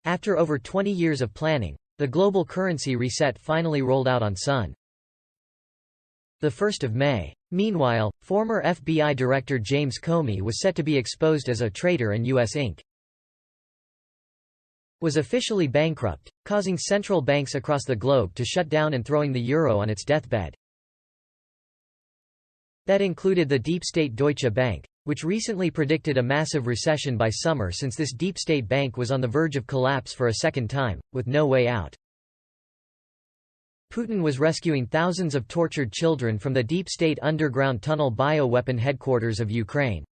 After over 20 years of planning, the global currency reset finally rolled out on Sun. 1 May. Meanwhile, former FBI Director James Comey was set to be exposed as a traitor, and U.S. Inc. was officially bankrupt, causing central banks across the globe to shut down and throwing the euro on its deathbed. That included the deep state Deutsche Bank, which recently predicted a massive recession by summer since this deep state bank was on the verge of collapse for a second time, with no way out. Putin was rescuing thousands of tortured children from the deep state underground tunnel bioweapon headquarters of Ukraine,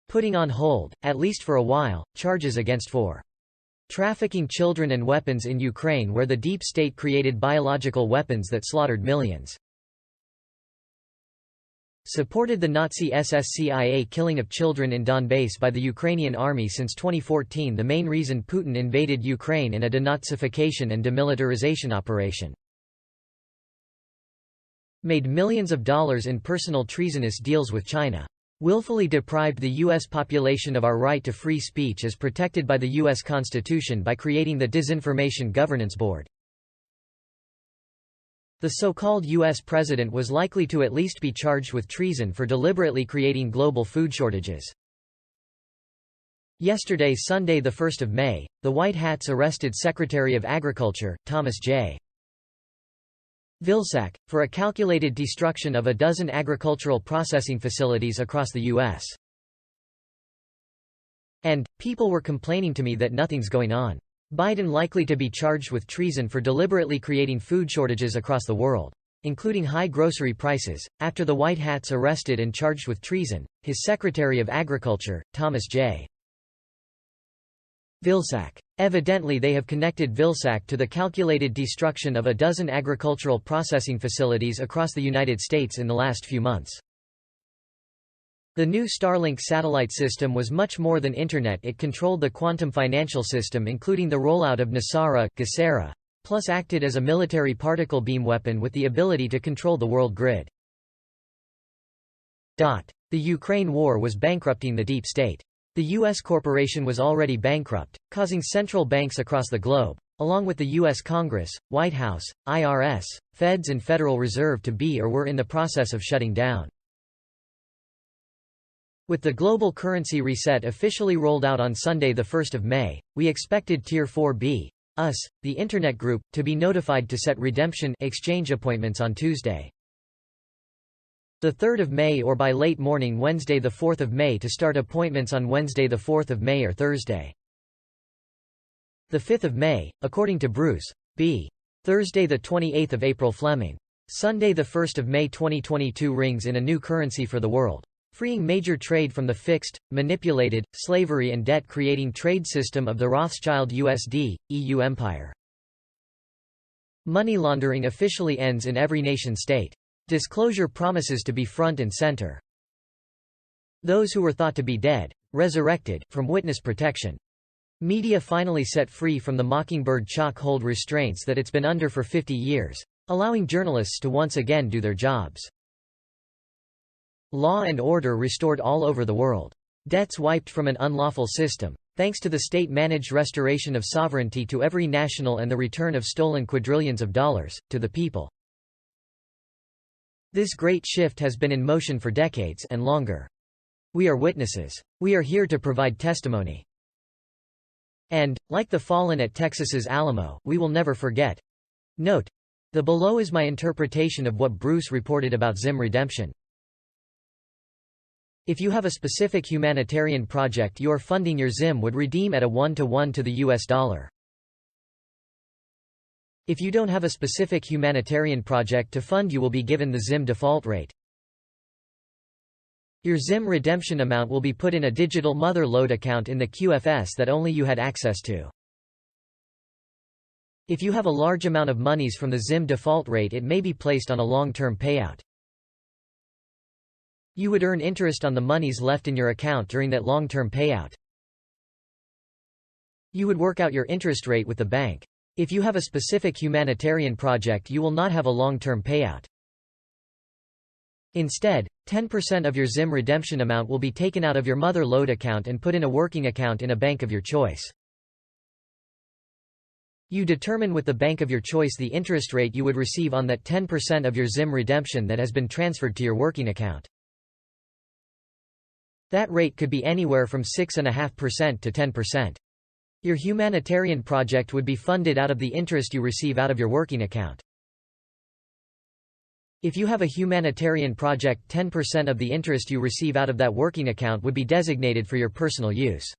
putting on hold, at least for a while, charges against trafficking children and weapons in Ukraine, where the deep state created biological weapons that slaughtered millions. Supported the Nazi SS-CIA killing of children in Donbass by the Ukrainian army since 2014, the main reason Putin invaded Ukraine in a denazification and demilitarization operation. Made millions of dollars in personal treasonous deals with China. Willfully deprived the U.S. population of our right to free speech as protected by the U.S. Constitution by creating the Disinformation Governance Board. The so-called U.S. president was likely to at least be charged with treason for deliberately creating global food shortages. Yesterday, Sunday 1 May, the White Hats arrested Secretary of Agriculture, Thomas J. Vilsack, for a calculated destruction of a dozen agricultural processing facilities across the U.S. And, people were complaining to me that nothing's going on. Biden likely to be charged with treason for deliberately creating food shortages across the world, including high grocery prices, after the White Hats arrested and charged with treason his Secretary of Agriculture, Thomas J. Vilsack. Evidently they have connected Vilsack to the calculated destruction of a dozen agricultural processing facilities across the United States in the last few months. The new Starlink satellite system was much more than internet. It controlled the quantum financial system, including the rollout of GESARA, plus acted as a military particle beam weapon with the ability to control the world grid. The Ukraine war was bankrupting the deep state. The U.S. corporation was already bankrupt, causing central banks across the globe, along with the U.S. Congress, White House, IRS, Feds and Federal Reserve to be or were in the process of shutting down. With the global currency reset officially rolled out on Sunday 1 May, we expected Tier 4B, US, the Internet Group, to be notified to set redemption exchange appointments on Tuesday, 3 May, or by late morning Wednesday 4 May to start appointments on Wednesday 4 May or Thursday 5 May, according to Bruce B. Thursday 28 April Fleming. Sunday 1 May 2022 rings in a new currency for the world, freeing major trade from the fixed, manipulated, slavery and debt-creating trade system of the Rothschild USD, EU empire. Money laundering officially ends in every nation-state. Disclosure promises to be front and center. Those who were thought to be dead, resurrected, from witness protection. Media finally set free from the Mockingbird chokehold restraints that it's been under for 50 years, allowing journalists to once again do their jobs. Law and order restored all over the world. Debts wiped from an unlawful system, thanks to the state-managed restoration of sovereignty to every national and the return of stolen quadrillions of dollars, to the people. This great shift has been in motion for decades and longer. We are witnesses. We are here to provide testimony. And, like the fallen at Texas's Alamo, we will never forget. Note: the below is my interpretation of what Bruce reported about Zim redemption. If you have a specific humanitarian project you are funding, your Zim would redeem at a 1-to-1 to the US dollar. If you don't have a specific humanitarian project to fund, you will be given the Zim default rate. Your Zim redemption amount will be put in a digital mother lode account in the QFS that only you had access to. If you have a large amount of monies from the Zim default rate, it may be placed on a long-term payout. You would earn interest on the monies left in your account during that long-term payout. You would work out your interest rate with the bank. If you have a specific humanitarian project, you will not have a long-term payout. Instead, 10% of your Zim redemption amount will be taken out of your mother lode account and put in a working account in a bank of your choice. You determine with the bank of your choice the interest rate you would receive on that 10% of your ZIM redemption that has been transferred to your working account. That rate could be anywhere from 6.5% to 10%. Your humanitarian project would be funded out of the interest you receive out of your working account. If you have a humanitarian project, 10% of the interest you receive out of that working account would be designated for your personal use.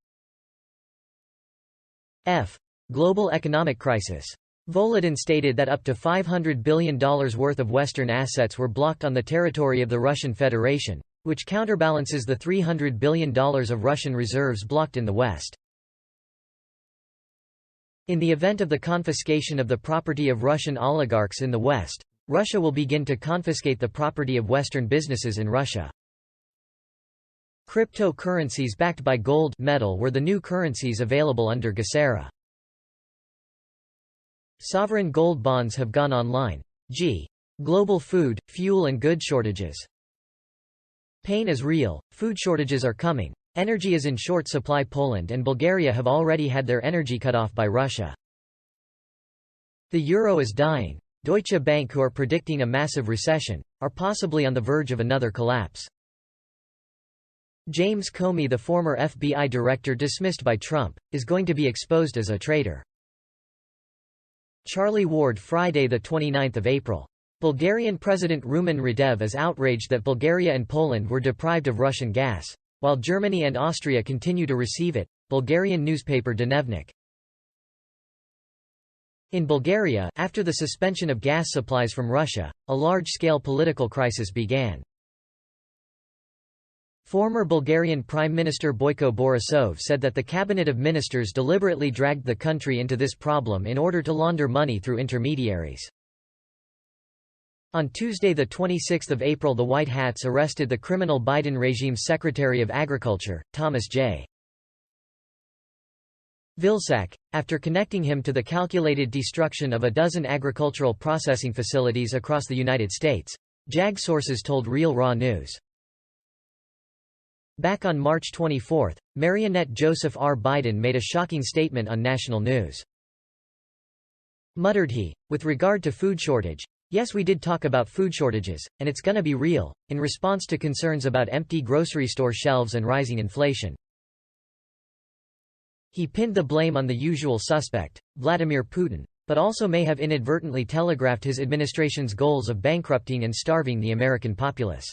F. Global economic crisis. Volodin stated that up to $500 billion worth of Western assets were blocked on the territory of the Russian Federation, which counterbalances the $300 billion of Russian reserves blocked in the West. In the event of the confiscation of the property of Russian oligarchs in the West, Russia will begin to confiscate the property of Western businesses in Russia. Cryptocurrencies backed by gold metal were the new currencies available under Gesera. Sovereign gold bonds have gone online. G. Global food, fuel and goods shortages. Pain is real, food shortages are coming. Energy is in short supply. Poland and Bulgaria have already had their energy cut off by Russia. The euro is dying. Deutsche Bank, who are predicting a massive recession, are possibly on the verge of another collapse. James Comey, the former FBI director dismissed by Trump, is going to be exposed as a traitor. Charlie Ward, Friday 29 April. Bulgarian President Rumen Radev is outraged that Bulgaria and Poland were deprived of Russian gas, while Germany and Austria continue to receive it. Bulgarian newspaper Dnevnik. In Bulgaria, after the suspension of gas supplies from Russia, a large-scale political crisis began. Former Bulgarian Prime Minister Boyko Borisov said that the cabinet of ministers deliberately dragged the country into this problem in order to launder money through intermediaries. On Tuesday, 26 April, the White Hats arrested the criminal Biden regime's Secretary of Agriculture, Thomas J. Vilsack, after connecting him to the calculated destruction of a dozen agricultural processing facilities across the United States, JAG sources told Real Raw News. Back on March 24, Marionette Joseph R. Biden made a shocking statement on national news. Muttered he, with regard to food shortage, "Yes, we did talk about food shortages, and it's gonna be real," in response to concerns about empty grocery store shelves and rising inflation. He pinned the blame on the usual suspect, Vladimir Putin, but also may have inadvertently telegraphed his administration's goals of bankrupting and starving the American populace.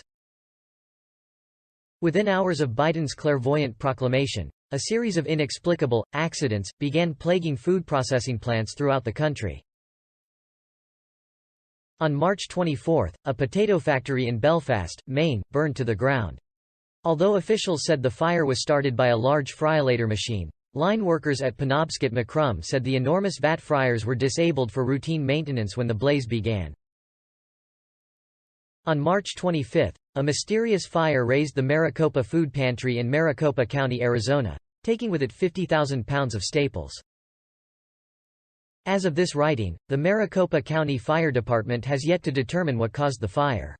Within hours of Biden's clairvoyant proclamation, a series of inexplicable accidents began plaguing food processing plants throughout the country. On March 24, a potato factory in Belfast, Maine, burned to the ground. Although officials said the fire was started by a large fryolator machine, line workers at Penobscot Macrum said the enormous vat fryers were disabled for routine maintenance when the blaze began. On March 25, a mysterious fire razed the Maricopa Food Pantry in Maricopa County, Arizona, taking with it 50,000 pounds of staples. As of this writing, the Maricopa County Fire Department has yet to determine what caused the fire.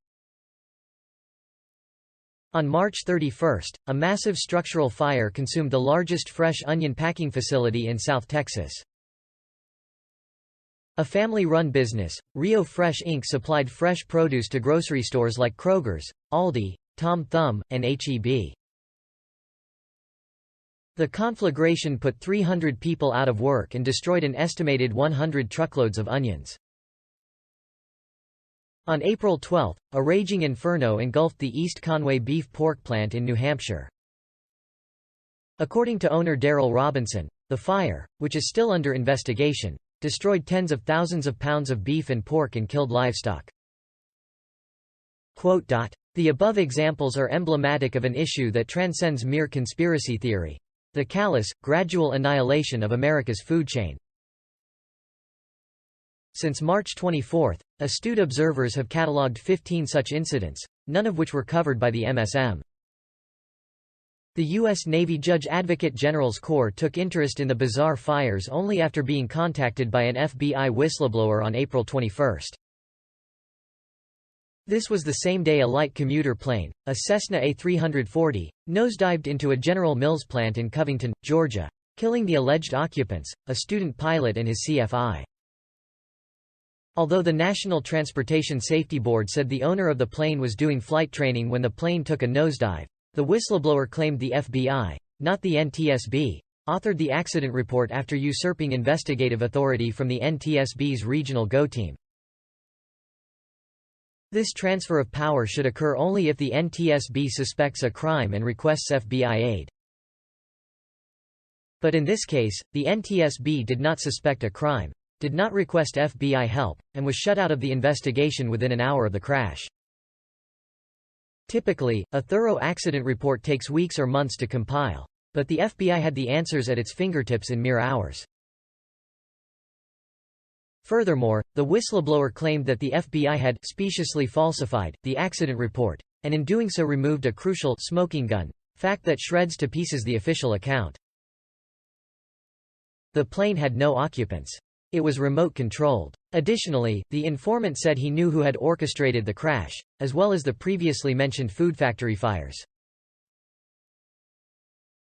On March 31, a massive structural fire consumed the largest fresh onion packing facility in South Texas. A family-run business, Rio Fresh Inc. supplied fresh produce to grocery stores like Kroger's, Aldi, Tom Thumb, and H-E-B. The conflagration put 300 people out of work and destroyed an estimated 100 truckloads of onions. On April 12, a raging inferno engulfed the East Conway beef pork plant in New Hampshire. According to owner Darrell Robinson, the fire, which is still under investigation, destroyed tens of thousands of pounds of beef and pork and killed livestock. The above examples are emblematic of an issue that transcends mere conspiracy theory: the callous, gradual annihilation of America's food chain. Since March 24, astute observers have catalogued 15 such incidents, none of which were covered by the MSM. The U.S. Navy Judge Advocate General's Corps took interest in the bizarre fires only after being contacted by an FBI whistleblower on April 21. This was the same day a light commuter plane, a Cessna A340, nosedived into a General Mills plant in Covington, Georgia, killing the alleged occupants, a student pilot and his CFI. Although the National Transportation Safety Board said the owner of the plane was doing flight training when the plane took a nosedive, the whistleblower claimed the FBI, not the NTSB, authored the accident report after usurping investigative authority from the NTSB's regional GO team. This transfer of power should occur only if the NTSB suspects a crime and requests FBI aid. But in this case, the NTSB did not suspect a crime, did not request FBI help, and was shut out of the investigation within an hour of the crash. Typically, a thorough accident report takes weeks or months to compile, but the FBI had the answers at its fingertips in mere hours. Furthermore, the whistleblower claimed that the FBI had speciously falsified the accident report, and in doing so removed a crucial smoking gun, fact that shreds to pieces the official account. The plane had no occupants. It was remote-controlled. Additionally, the informant said he knew who had orchestrated the crash, as well as the previously mentioned food factory fires.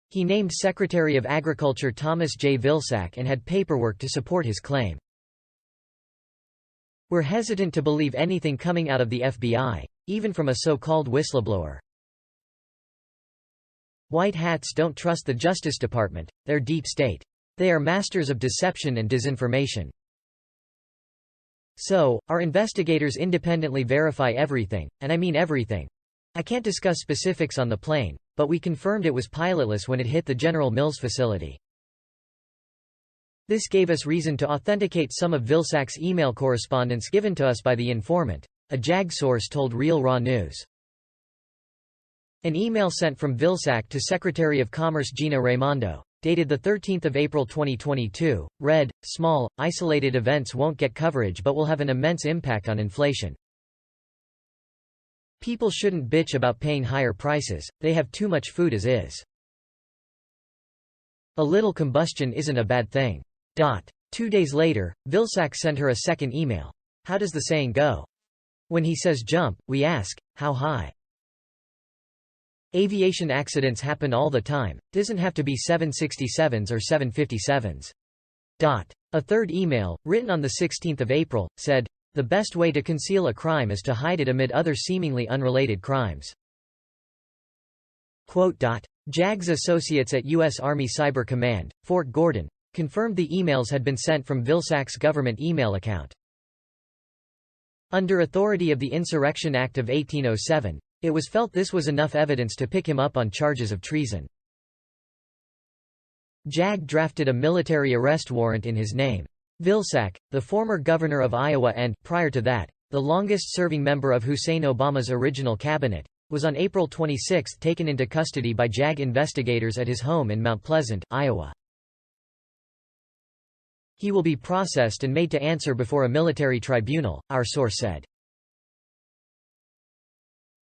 He named Secretary of Agriculture Thomas J. Vilsack and had paperwork to support his claim. We're hesitant to believe anything coming out of the FBI, even from a so-called whistleblower. White hats don't trust the Justice Department, they're deep state. They are masters of deception and disinformation. So, our investigators independently verify everything, and I mean everything. I can't discuss specifics on the plane, but we confirmed it was pilotless when it hit the General Mills facility. This gave us reason to authenticate some of Vilsack's email correspondence given to us by the informant, a JAG source told Real Raw News. An email sent from Vilsack to Secretary of Commerce Gina Raimondo, dated 13 April 2022, read, "Small, isolated events won't get coverage but will have an immense impact on inflation. People shouldn't bitch about paying higher prices, they have too much food as is. A little combustion isn't a bad thing." 2 days later, Vilsack sent her a second email. How does the saying go? When he says jump, we ask, how high? Aviation accidents happen all the time, doesn't have to be 767s or 757s. A third email, written on 16 April, said, "The best way to conceal a crime is to hide it amid other seemingly unrelated crimes." JAG's associates at U.S. Army Cyber Command, Fort Gordon, confirmed the emails had been sent from Vilsack's government email account. Under authority of the Insurrection Act of 1807, it was felt this was enough evidence to pick him up on charges of treason. JAG drafted a military arrest warrant in his name. Vilsack, the former governor of Iowa and, prior to that, the longest-serving member of Hussein Obama's original cabinet, was on April 26 taken into custody by JAG investigators at his home in Mount Pleasant, Iowa. He will be processed and made to answer before a military tribunal, our source said.